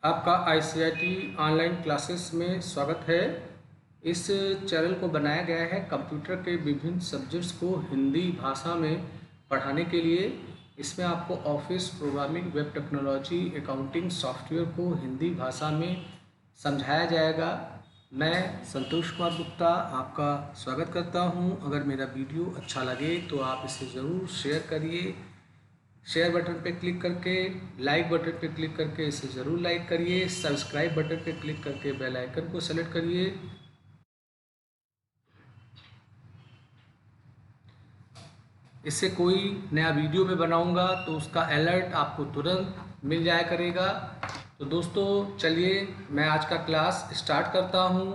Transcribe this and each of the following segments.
आपका ICIT online classes में स्वागत है। इस चैनल को बनाया गया है कंप्यूटर के विभिन्न सब्जेक्ट्स को हिंदी भाषा में पढ़ाने के लिए। इसमें आपको office, programming, web technology, accounting, software को हिंदी भाषा में समझाया जाएगा। मैं संतोष कुमार गुप्ता आपका स्वागत करता हूं। अगर मेरा वीडियो अच्छा लगे तो आप इसे ज़रूर शेयर करिए। शेयर बटन पे क्लिक करके, लाइक बटन पे क्लिक करके इसे ज़रूर लाइक करिए। सब्सक्राइब बटन पे क्लिक करके बेल आइकन को सेलेक्ट करिए। इससे कोई नया वीडियो मैं बनाऊंगा तो उसका अलर्ट आपको तुरंत मिल जाया करेगा। तो दोस्तों चलिए मैं आज का क्लास स्टार्ट करता हूं।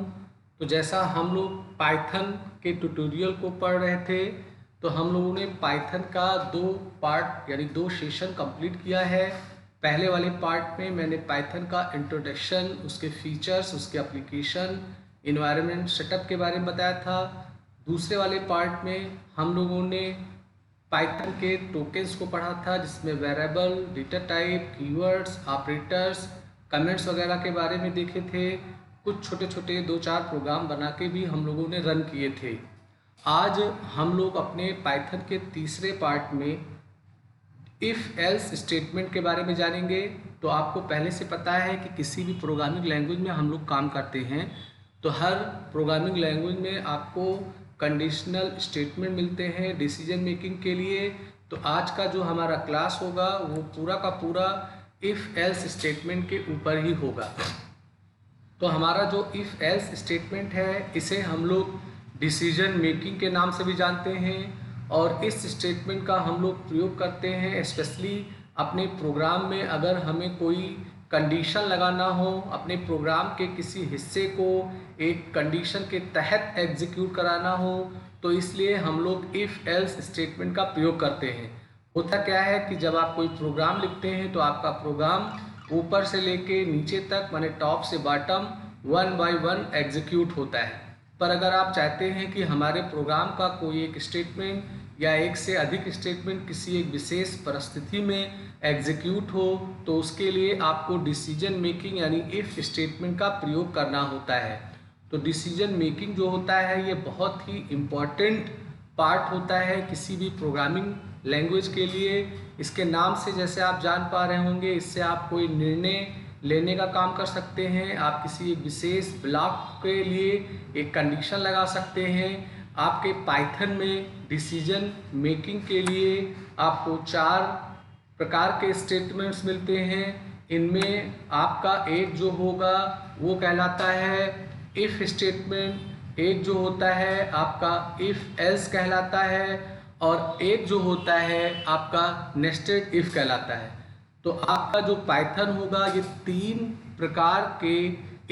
तो जैसा हम लोग पाइथन के ट्यूटोरियल को पढ़ रहे थे, तो हम लोगों ने पाइथन का 2 पार्ट यानी 2 सेशन कंप्लीट किया है। पहले वाले पार्ट में मैंने पाइथन का इंट्रोडक्शन, उसके फीचर्स, उसके एप्लीकेशन, इन्वायरमेंट, सेटअप के बारे में बताया था। दूसरे वाले पार्ट में हम लोगों ने पाइथन के टोकन्स को पढ़ा था, जिसमें variable, data type, keywords, operators, comments वगैरह के बारे में देखे थे। कुछ छोटे छोटे 2-4 प्रोग्राम बना के भी हम लोगों ने रन किए थे। आज हम लोग अपने पाइथन के तीसरे पार्ट में इफ़ एल्स स्टेटमेंट के बारे में जानेंगे। तो आपको पहले से पता है कि किसी भी प्रोग्रामिंग लैंग्वेज में हम लोग काम करते हैं तो हर प्रोग्रामिंग लैंग्वेज में आपको कंडीशनल स्टेटमेंट मिलते हैं डिसीजन मेकिंग के लिए। तो आज का जो हमारा क्लास होगा वो पूरा का पूरा इफ़ एल्स स्टेटमेंट के ऊपर ही होगा। तो हमारा जो इफ़ एल्स स्टेटमेंट है इसे हम लोग डिसीजन मेकिंग के नाम से भी जानते हैं, और इस स्टेटमेंट का हम लोग प्रयोग करते हैं स्पेशली अपने प्रोग्राम में। अगर हमें कोई कंडीशन लगाना हो, अपने प्रोग्राम के किसी हिस्से को एक कंडीशन के तहत एग्जीक्यूट कराना हो, तो इसलिए हम लोग इफ़ एल्स स्टेटमेंट का प्रयोग करते हैं। होता क्या है कि जब आप कोई प्रोग्राम लिखते हैं तो आपका प्रोग्राम ऊपर से लेके नीचे तक, माने टॉप से बॉटम 1 बाय 1 एग्जीक्यूट होता है। पर अगर आप चाहते हैं कि हमारे प्रोग्राम का कोई एक स्टेटमेंट या एक से अधिक स्टेटमेंट किसी एक विशेष परिस्थिति में एग्जीक्यूट हो, तो उसके लिए आपको डिसीजन मेकिंग यानी इफ़ स्टेटमेंट का प्रयोग करना होता है। तो डिसीजन मेकिंग जो होता है ये बहुत ही इम्पॉर्टेंट पार्ट होता है किसी भी प्रोग्रामिंग लैंग्वेज के लिए। इसके नाम से जैसे आप जान पा रहे होंगे, इससे आप कोई निर्णय लेने का काम कर सकते हैं। आप किसी एक विशेष ब्लॉक के लिए एक कंडीशन लगा सकते हैं। आपके पाइथन में डिसीजन मेकिंग के लिए आपको 4 प्रकार के स्टेटमेंट्स मिलते हैं। इनमें आपका एक जो होगा वो कहलाता है इफ़ स्टेटमेंट, एक जो होता है आपका इफ़ एल्स कहलाता है, और एक जो होता है आपका नेस्टेड इफ़ कहलाता है। तो आपका जो पाइथन होगा ये 3 प्रकार के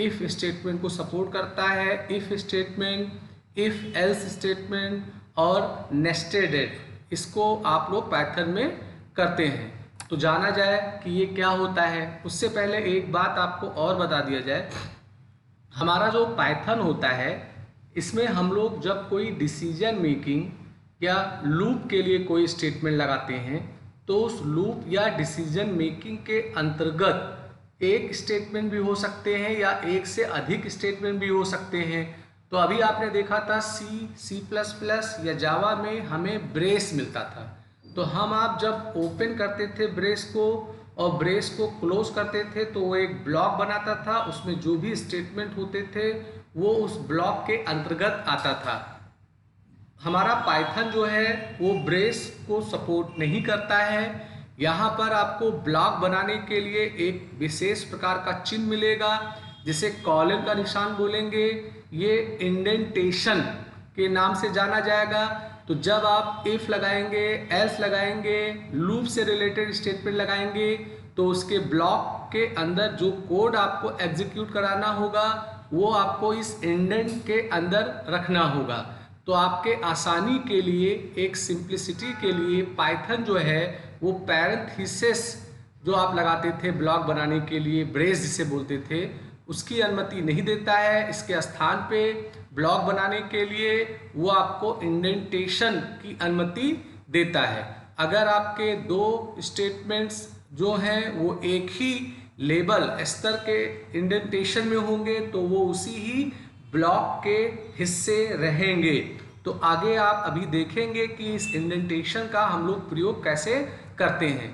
इफ़ स्टेटमेंट को सपोर्ट करता है। If statement, if else statement और नेस्टेड इफ। इसको आप लोग पाइथन में करते हैं। तो जाना जाए कि ये क्या होता है। उससे पहले एक बात आपको और बता दिया जाए। हमारा जो पाइथन होता है इसमें हम लोग जब कोई डिसीजन मेकिंग या लूप के लिए कोई स्टेटमेंट लगाते हैं, तो उस लूप या डिसीजन मेकिंग के अंतर्गत एक स्टेटमेंट भी हो सकते हैं या एक से अधिक स्टेटमेंट भी हो सकते हैं। तो अभी आपने देखा था C++ या जावा में हमें ब्रेस मिलता था। तो हम आप जब ओपन करते थे ब्रेस को और ब्रेस को क्लोज करते थे तो वो एक ब्लॉक बनाता था। उसमें जो भी स्टेटमेंट होते थे वो उस ब्लॉक के अंतर्गत आता था। हमारा पाइथन जो है वो ब्रेस को सपोर्ट नहीं करता है। यहाँ पर आपको ब्लॉक बनाने के लिए एक विशेष प्रकार का चिन्ह मिलेगा जिसे कॉलन का निशान बोलेंगे। ये इंडेंटेशन के नाम से जाना जाएगा। तो जब आप इफ लगाएंगे, एल्स लगाएंगे, लूप से रिलेटेड स्टेटमेंट लगाएंगे, तो उसके ब्लॉक के अंदर जो कोड आपको एग्जीक्यूट कराना होगा वो आपको इस इंडेंट के अंदर रखना होगा। तो आपके आसानी के लिए, एक सिंप्लिसिटी के लिए पाइथन जो है वो पैरेंथेसिस जो आप लगाते थे ब्लॉक बनाने के लिए, ब्रेस जिसे बोलते थे, उसकी अनुमति नहीं देता है। इसके स्थान पे ब्लॉक बनाने के लिए वो आपको इंडेंटेशन की अनुमति देता है। अगर आपके 2 स्टेटमेंट्स जो हैं वो एक ही लेबल स्तर के इंडेंटेशन में होंगे तो वो उसी ही ब्लॉक के हिस्से रहेंगे। तो आगे आप अभी देखेंगे कि इस इंडेंटेशन का हम लोग प्रयोग कैसे करते हैं।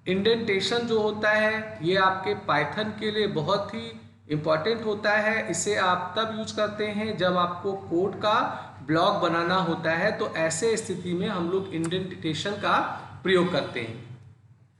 इंडेंटेशन जो होता है ये आपके पाइथन के लिए बहुत ही इम्पॉर्टेंट होता है। इसे आप तब यूज करते हैं जब आपको कोड का ब्लॉक बनाना होता है, तो ऐसे स्थिति में हम लोग इंडेंटेशन का प्रयोग करते हैं।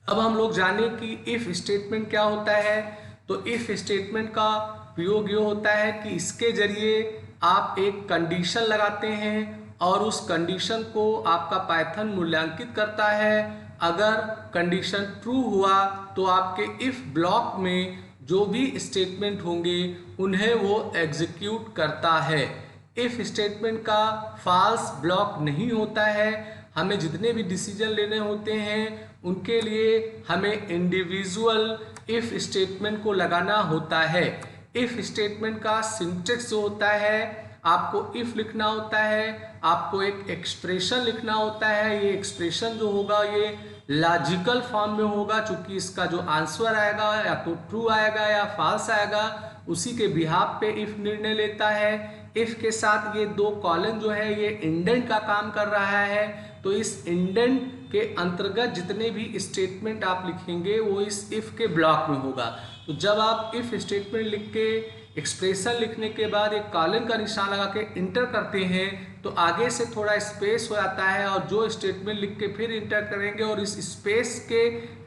अब हम लोग जाने कि इफ स्टेटमेंट क्या होता है। तो इफ स्टेटमेंट का प्रयोग ये होता है कि इसके जरिए आप एक कंडीशन लगाते हैं और उस कंडीशन को आपका पाइथन मूल्यांकित करता है। अगर कंडीशन ट्रू हुआ तो आपके इफ ब्लॉक में जो भी स्टेटमेंट होंगे उन्हें वो एग्जीक्यूट करता है। इफ स्टेटमेंट का फॉल्स ब्लॉक नहीं होता है। हमें जितने भी डिसीजन लेने होते हैं उनके लिए हमें इंडिविजुअल इफ स्टेटमेंट को लगाना होता है। इफ स्टेटमेंट का सिंटेक्स जो होता है, आपको इफ लिखना होता है, आपको एक एक्सप्रेशन लिखना होता है। ये एक्सप्रेशन जो होगा ये लॉजिकल फॉर्म में होगा, चूंकि इसका जो आंसर आएगा या तो ट्रू आएगा या फॉल्स आएगा, उसी के बिहाफ पे इफ निर्णय लेता है। इफ के साथ ये दो कॉलन जो है ये इंडेंट का काम कर रहा है। तो इस इंडेंट के अंतर्गत जितने भी स्टेटमेंट आप लिखेंगे वो इस इफ के ब्लॉक में होगा। तो जब आप इफ स्टेटमेंट लिख के एक्सप्रेशन लिखने के बाद एक कॉलन का निशान लगा के इंटर करते हैं तो आगे से थोड़ा स्पेस हो जाता है और जो स्टेटमेंट लिख के फिर इंटर करेंगे और इस स्पेस के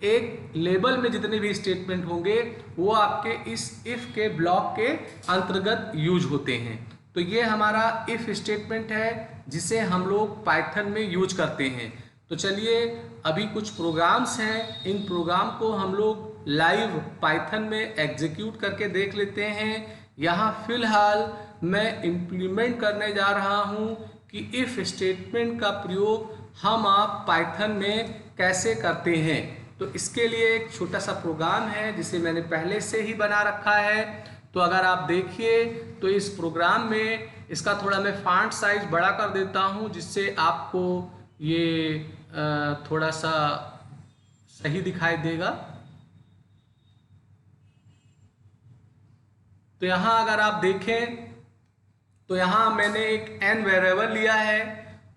एक लेबल में जितने भी स्टेटमेंट होंगे वो आपके इस इफ के ब्लॉक के अंतर्गत यूज होते हैं। तो ये हमारा इफ स्टेटमेंट है जिसे हम लोग पाइथन में यूज करते हैं। तो चलिए अभी कुछ प्रोग्राम्स हैं, इन प्रोग्राम को हम लोग लाइव पाइथन में एग्जीक्यूट करके देख लेते हैं। यहाँ फिलहाल मैं इम्प्लीमेंट करने जा रहा हूँ कि इफ स्टेटमेंट का प्रयोग हम आप पाइथन में कैसे करते हैं। तो इसके लिए एक छोटा सा प्रोग्राम है जिसे मैंने पहले से ही बना रखा है। तो अगर आप देखिए तो इस प्रोग्राम में इसका थोड़ा मैं फॉन्ट साइज बड़ा कर देता हूँ जिससे आपको ये थोड़ा सा सही दिखाई देगा। तो यहाँ अगर आप देखें तो यहाँ मैंने एक n वेरिएबल लिया है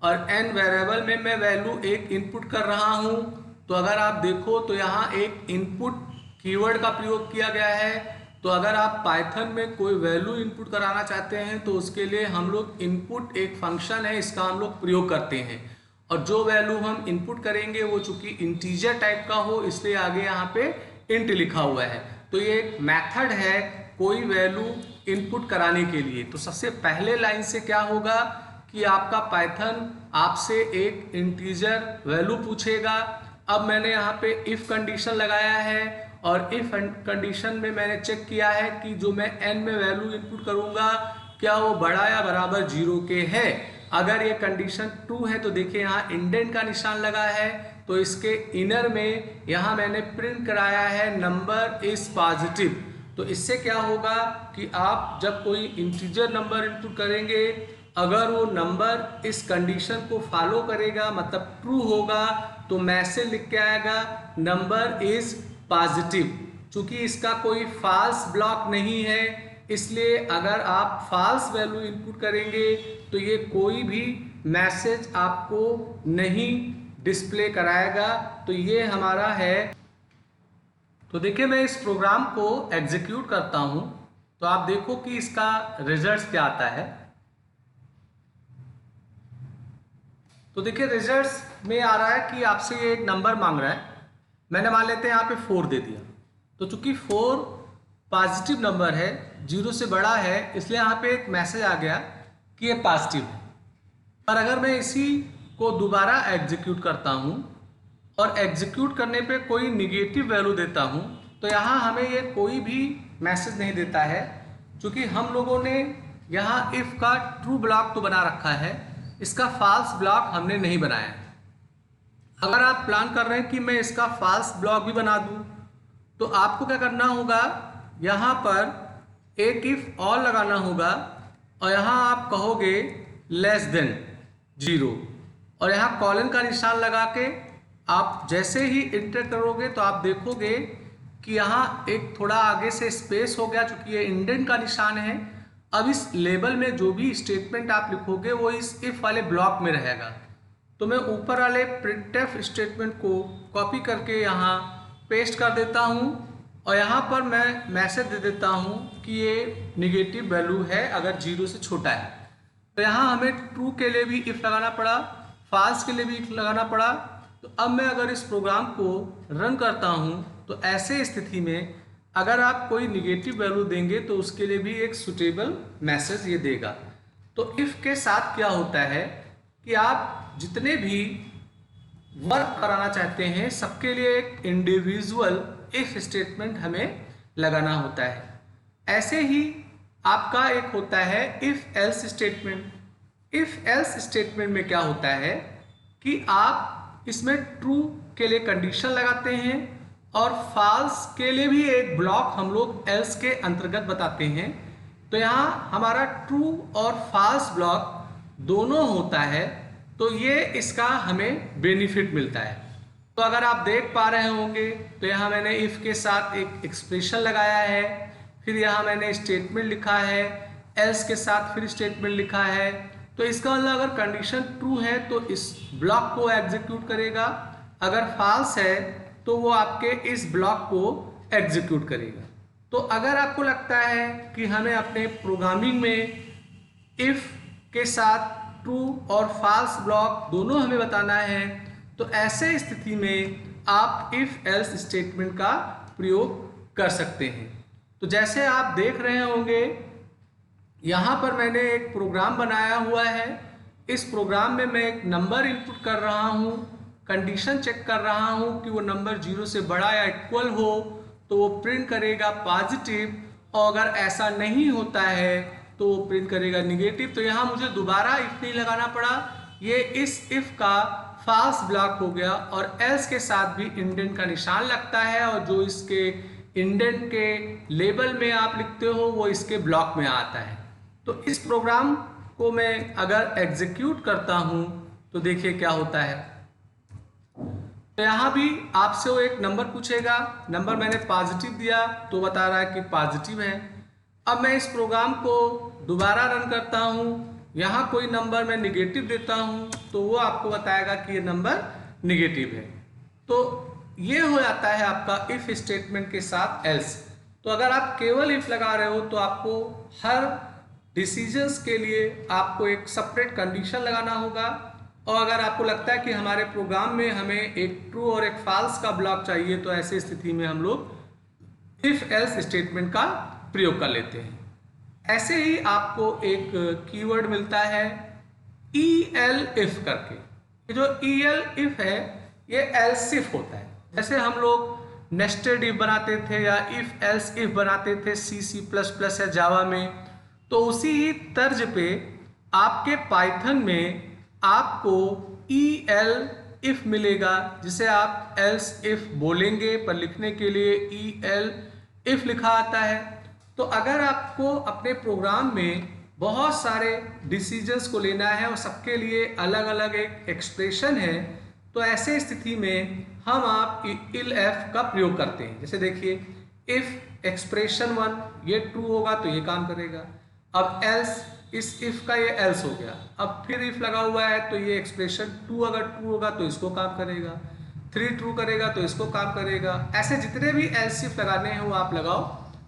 और n वेरिएबल में मैं वैल्यू एक इनपुट कर रहा हूँ। तो अगर आप देखो तो यहाँ एक इनपुट कीवर्ड का प्रयोग किया गया है। तो अगर आप पाइथन में कोई वैल्यू इनपुट कराना चाहते हैं तो उसके लिए हम लोग इनपुट एक फंक्शन है, इसका हम लोग प्रयोग करते हैं। और जो वैल्यू हम इनपुट करेंगे वो चूंकि इंटीजर टाइप का हो इसलिए आगे यहाँ पे इंट लिखा हुआ है। तो ये एक मेथड है कोई वैल्यू इनपुट कराने के लिए। तो सबसे पहले लाइन से क्या होगा कि आपका पाइथन आपसे एक इंटीजर वैल्यू पूछेगा। अब मैंने यहाँ पे इफ कंडीशन लगाया है और इफ कंडीशन में मैंने चेक किया है कि जो मैं n में वैल्यू इनपुट करूंगा क्या वो बड़ा या बराबर 0 के है। अगर ये कंडीशन ट्रू है तो देखिए यहाँ इंडेंट का निशान लगा है। तो इसके इनर में यहाँ मैंने प्रिंट कराया है नंबर इज पॉजिटिव। तो इससे क्या होगा कि आप जब कोई इंटीजर नंबर इनपुट करेंगे अगर वो नंबर इस कंडीशन को फॉलो करेगा मतलब ट्रू होगा तो मैसेज लिख के आएगा नंबर इज पॉजिटिव। चूंकि इसका कोई फॉल्स ब्लॉक नहीं है इसलिए अगर आप फॉल्स वैल्यू इनपुट करेंगे तो ये कोई भी मैसेज आपको नहीं डिस्प्ले कराएगा। तो ये हमारा है। तो देखिए मैं इस प्रोग्राम को एग्जीक्यूट करता हूं तो आप देखो कि इसका रिजल्ट क्या आता है। तो देखिए रिजल्ट्स में आ रहा है कि आपसे ये एक नंबर मांग रहा है। मैंने मान लेते हैं यहाँ पे 4 दे दिया। तो चूंकि 4 पॉजिटिव नंबर है, 0 से बड़ा है, इसलिए यहाँ पे एक मैसेज आ गया कि ये पॉजिटिव है। पर अगर मैं इसी को दोबारा एग्जीक्यूट करता हूँ और एग्जीक्यूट करने पे कोई निगेटिव वैल्यू देता हूँ तो यहाँ हमें ये कोई भी मैसेज नहीं देता है। क्योंकि हम लोगों ने यहाँ इफ का ट्रू ब्लॉक तो बना रखा है, इसका फॉल्स ब्लॉक हमने नहीं बनाया। अगर आप प्लान कर रहे हैं कि मैं इसका फॉल्स ब्लॉक भी बना दूं तो आपको क्या करना होगा, यहाँ पर एक इफ और लगाना होगा और यहाँ आप कहोगे लेस देन 0 और यहाँ कॉलन का निशान लगा के आप जैसे ही इंटर करोगे तो आप देखोगे कि यहाँ एक थोड़ा आगे से स्पेस हो गया, चूंकि ये इंडेंट का निशान है। अब इस लेबल में जो भी स्टेटमेंट आप लिखोगे वो इस इफ वाले ब्लॉक में रहेगा। तो मैं ऊपर वाले प्रिंटफ स्टेटमेंट को कॉपी करके यहाँ पेस्ट कर देता हूँ और यहाँ पर मैं मैसेज दे देता हूँ कि ये निगेटिव वैल्यू है अगर 0 से छोटा है। तो यहाँ हमें ट्रू के लिए भी इफ लगाना पड़ा, फॉल्स के लिए भी इफ लगाना पड़ा। तो अब मैं अगर इस प्रोग्राम को रन करता हूँ तो ऐसे स्थिति में अगर आप कोई निगेटिव वैल्यू देंगे तो उसके लिए भी एक सुटेबल मैसेज ये देगा। तो इफ के साथ क्या होता है कि आप जितने भी वर्क कराना चाहते हैं सबके लिए एक इंडिविजुअल इफ स्टेटमेंट हमें लगाना होता है। ऐसे ही आपका एक होता है if else statement. If else statement में क्या होता है कि आप इसमें ट्रू के लिए कंडीशन लगाते हैं और फॉल्स के लिए भी एक ब्लॉक हम लोग एल्स के अंतर्गत बताते हैं। तो यहाँ हमारा ट्रू और फॉल्स ब्लॉक दोनों होता है, तो ये इसका हमें बेनिफिट मिलता है। तो अगर आप देख पा रहे होंगे तो यहाँ मैंने इफ के साथ एक एक्सप्रेशन लगाया है, फिर यहाँ मैंने स्टेटमेंट लिखा है, एल्स के साथ फिर स्टेटमेंट लिखा है। तो इसका मतलब अगर कंडीशन ट्रू है तो इस ब्लॉक को एग्जीक्यूट करेगा, अगर फॉल्स है तो वो आपके इस ब्लॉक को एग्जीक्यूट करेगा। तो अगर आपको लगता है कि हमें अपने प्रोग्रामिंग में इफ के साथ ट्रू और फॉल्स ब्लॉक दोनों हमें बताना है, तो ऐसे स्थिति में आप इफ एल्स स्टेटमेंट का प्रयोग कर सकते हैं। तो जैसे आप देख रहे होंगे यहाँ पर मैंने एक प्रोग्राम बनाया हुआ है। इस प्रोग्राम में मैं एक नंबर इनपुट कर रहा हूँ, कंडीशन चेक कर रहा हूँ कि वो नंबर 0 से बड़ा या इक्वल हो तो वो प्रिंट करेगा पॉजिटिव, और अगर ऐसा नहीं होता है तो वो प्रिंट करेगा निगेटिव। तो यहाँ मुझे दोबारा इफ नहीं लगाना पड़ा, ये इस इफ का फॉल्स ब्लॉक हो गया और एल्स के साथ भी इंडेंट का निशान लगता है और जो इसके इंडेंट के लेबल में आप लिखते हो वो इसके ब्लॉक में आता है। तो इस प्रोग्राम को मैं अगर एग्जीक्यूट करता हूँ तो देखिए क्या होता है। तो यहाँ भी आपसे वो एक नंबर पूछेगा, नंबर मैंने पॉजिटिव दिया तो बता रहा है कि पॉजिटिव है। अब मैं इस प्रोग्राम को दोबारा रन करता हूँ, यहाँ कोई नंबर मैं निगेटिव देता हूँ तो वो आपको बताएगा कि ये नंबर निगेटिव है। तो ये हो जाता है आपका इफ स्टेटमेंट के साथ एल्स। तो अगर आप केवल इफ लगा रहे हो तो आपको हर डिसीजंस के लिए आपको एक सेपरेट कंडीशन लगाना होगा, और अगर आपको लगता है कि हमारे प्रोग्राम में हमें एक ट्रू और एक फॉल्स का ब्लॉक चाहिए तो ऐसी स्थिति में हम लोग इफ एल्स स्टेटमेंट का प्रयोग कर लेते हैं। ऐसे ही आपको एक कीवर्ड मिलता है EL इफ करके। ये जो EL इफ है ये एल्स इफ होता है। जैसे हम लोग नेस्टेड इफ बनाते थे या इफ एल्स इफ बनाते थे C++ या जावा में, तो उसी ही तर्ज पे आपके पाइथन में आपको EL इफ मिलेगा, जिसे आप एल्स इफ बोलेंगे पर लिखने के लिए EL इफ लिखा आता है। तो अगर आपको अपने प्रोग्राम में बहुत सारे डिसीजंस को लेना है और सबके लिए अलग अलग एक एक्सप्रेशन है, तो ऐसे स्थिति में हम आप ELF का प्रयोग करते हैं। जैसे देखिए इफ एक्सप्रेशन 1 ये ट्रू होगा तो ये काम करेगा। अब एल्स, इस इफ का ये एल्स हो गया, अब फिर इफ लगा हुआ है तो ये एक्सप्रेशन 2 अगर ट्रू होगा तो इसको काम करेगा, 3 ट्रू करेगा तो इसको काम करेगा। ऐसे जितने भी एल्स इफ लगाने हैं वो आप लगाओ,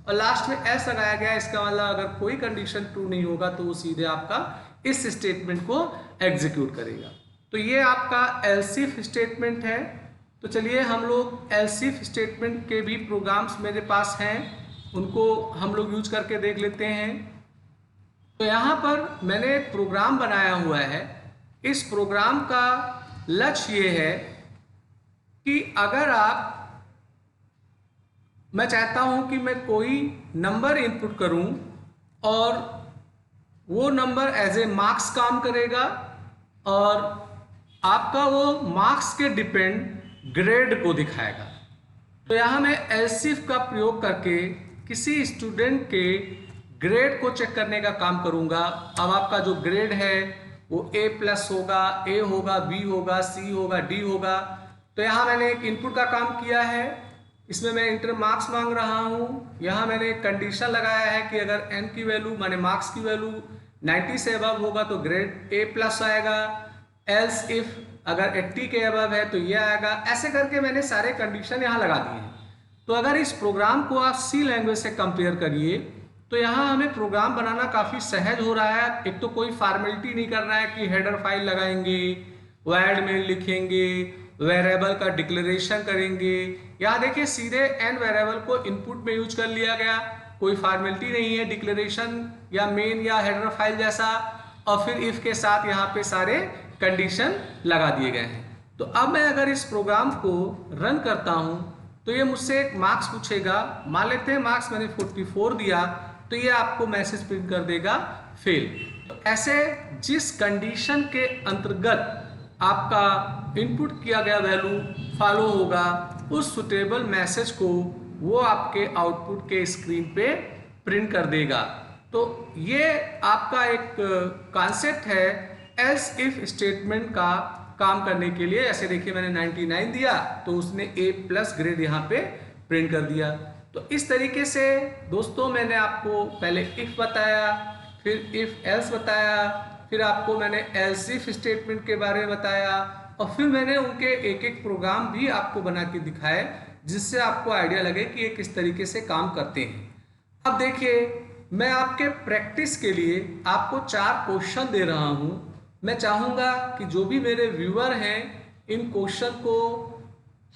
और लास्ट में एल्स लगाया गया, इसका मतलब अगर कोई कंडीशन ट्रू नहीं होगा तो वो सीधे आपका इस स्टेटमेंट को एग्जीक्यूट करेगा। तो ये आपका एल्स इफ स्टेटमेंट है। तो चलिए हम लोग एल्स इफ स्टेटमेंट के भी प्रोग्राम्स मेरे पास हैं, उनको हम लोग यूज करके देख लेते हैं। तो यहाँ पर मैंने एक प्रोग्राम बनाया हुआ है। इस प्रोग्राम का लक्ष्य ये है कि अगर मैं चाहता हूँ कि मैं कोई नंबर इनपुट करूँ और वो नंबर एज ए मार्क्स काम करेगा और आपका वो मार्क्स के डिपेंड ग्रेड को दिखाएगा। तो यहाँ मैं एल्स इफ का प्रयोग करके किसी स्टूडेंट के ग्रेड को चेक करने का काम करूँगा। अब आपका जो ग्रेड है वो A+ होगा, A होगा, B होगा, C होगा, D होगा। तो यहाँ मैंने एक इनपुट का काम किया है, इसमें मैं इंटर मार्क्स मांग रहा हूँ। यहाँ मैंने कंडीशन लगाया है कि अगर n की वैल्यू माने मार्क्स की वैल्यू 90 से अबव होगा तो ग्रेड A+ आएगा, एल्स इफ अगर 80 के अबव है तो ये आएगा। ऐसे करके मैंने सारे कंडीशन यहाँ लगा दिए हैं। तो अगर इस प्रोग्राम को आप सी लैंग्वेज से कंपेयर करिए तो यहाँ हमें प्रोग्राम बनाना काफ़ी सहज हो रहा है। एक तो कोई फॉर्मेलिटी नहीं करना है कि हेडर फाइल लगाएंगे, वर्ड में लिखेंगे, वेरिएबल का डिक्लेरेशन करेंगे। यहाँ देखिए सीधे एन वेरिएबल को इनपुट में यूज कर लिया गया, कोई फॉर्मेलिटी नहीं है डिक्लेरेशन या मेन या हेडर फाइल जैसा, और फिर इफ के साथ यहाँ पे सारे कंडीशन लगा दिए गए हैं। तो अब मैं अगर इस प्रोग्राम को रन करता हूँ तो ये मुझसे एक मार्क्स पूछेगा। मान लेते हैं मार्क्स मैंने 44 दिया तो ये आपको मैसेज प्रिंट कर देगा फेल। तो ऐसे जिस कंडीशन के अंतर्गत आपका इनपुट किया गया वैल्यू फॉलो होगा उस सुटेबल मैसेज को वो आपके आउटपुट के स्क्रीन पे प्रिंट कर देगा। तो ये आपका एक कॉन्सेप्ट है एल्स इफ स्टेटमेंट का काम करने के लिए। ऐसे देखिए मैंने 99 दिया तो उसने A+ ग्रेड यहाँ पे प्रिंट कर दिया। तो इस तरीके से दोस्तों मैंने आपको पहले इफ बताया, फिर इफ एल्स बताया, फिर आपको मैंने एल्स इफ स्टेटमेंट के बारे में बताया, और फिर मैंने उनके एक एक प्रोग्राम भी आपको बना के दिखाए जिससे आपको आइडिया लगे कि ये किस तरीके से काम करते हैं। अब देखिए मैं आपके प्रैक्टिस के लिए आपको 4 क्वेश्चन दे रहा हूँ। मैं चाहूँगा कि जो भी मेरे व्यूअर हैं इन क्वेश्चन को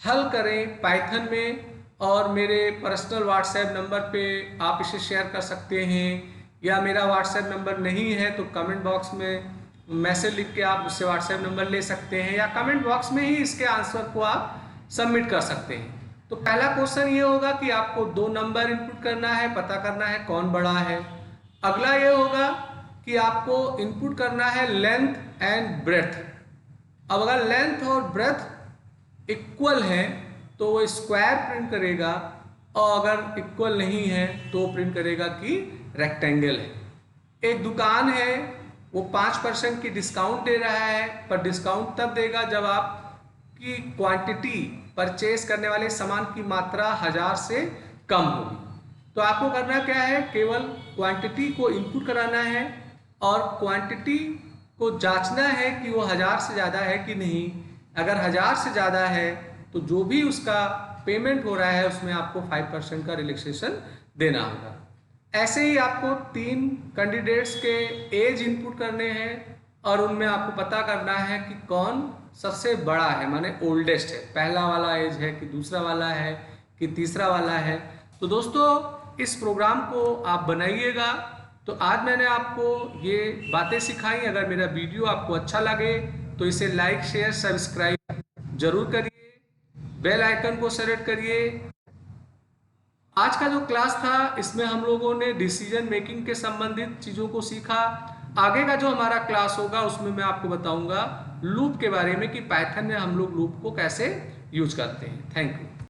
हल करें पाइथन में, और मेरे पर्सनल व्हाट्सएप नंबर पे आप इसे शेयर कर सकते हैं, या मेरा व्हाट्सएप नंबर नहीं है तो कमेंट बॉक्स में मैसेज लिख के आप मुझसे व्हाट्सएप नंबर ले सकते हैं, या कमेंट बॉक्स में ही इसके आंसर को आप सबमिट कर सकते हैं। तो पहला क्वेश्चन ये होगा कि आपको 2 नंबर इनपुट करना है, पता करना है कौन बड़ा है। अगला ये होगा कि आपको इनपुट करना है लेंथ एंड ब्रेथ। अब अगर लेंथ और ब्रेथ इक्वल है तो वो स्क्वायर प्रिंट करेगा, और अगर इक्वल नहीं है तो प्रिंट करेगा कि रेक्टेंगल है। एक दुकान है वो 5% की डिस्काउंट दे रहा है, पर डिस्काउंट तब देगा जब आपकी क्वांटिटी परचेज करने वाले सामान की मात्रा 1000 से कम होगी। तो आपको करना क्या है, केवल क्वांटिटी को इनपुट कराना है और क्वांटिटी को जांचना है कि वो 1000 से ज़्यादा है कि नहीं। अगर 1000 से ज़्यादा है तो जो भी उसका पेमेंट हो रहा है उसमें आपको 5% का रिलैक्सेशन देना होगा। ऐसे ही आपको 3 कैंडिडेट्स के एज इनपुट करने हैं और उनमें आपको पता करना है कि कौन सबसे बड़ा है, माने ओल्डेस्ट है, पहला वाला एज है कि दूसरा वाला है कि तीसरा वाला है। तो दोस्तों इस प्रोग्राम को आप बनाइएगा। तो आज मैंने आपको ये बातें सिखाई। अगर मेरा वीडियो आपको अच्छा लगे तो इसे लाइक शेयर सब्सक्राइब जरूर करिए, बेल आइकन को सेलेक्ट करिए। आज का जो क्लास था इसमें हम लोगों ने डिसीजन मेकिंग के संबंधित चीज़ों को सीखा। आगे का जो हमारा क्लास होगा उसमें मैं आपको बताऊंगा लूप के बारे में कि पाइथन में हम लोग लूप को कैसे यूज करते हैं। Thank you.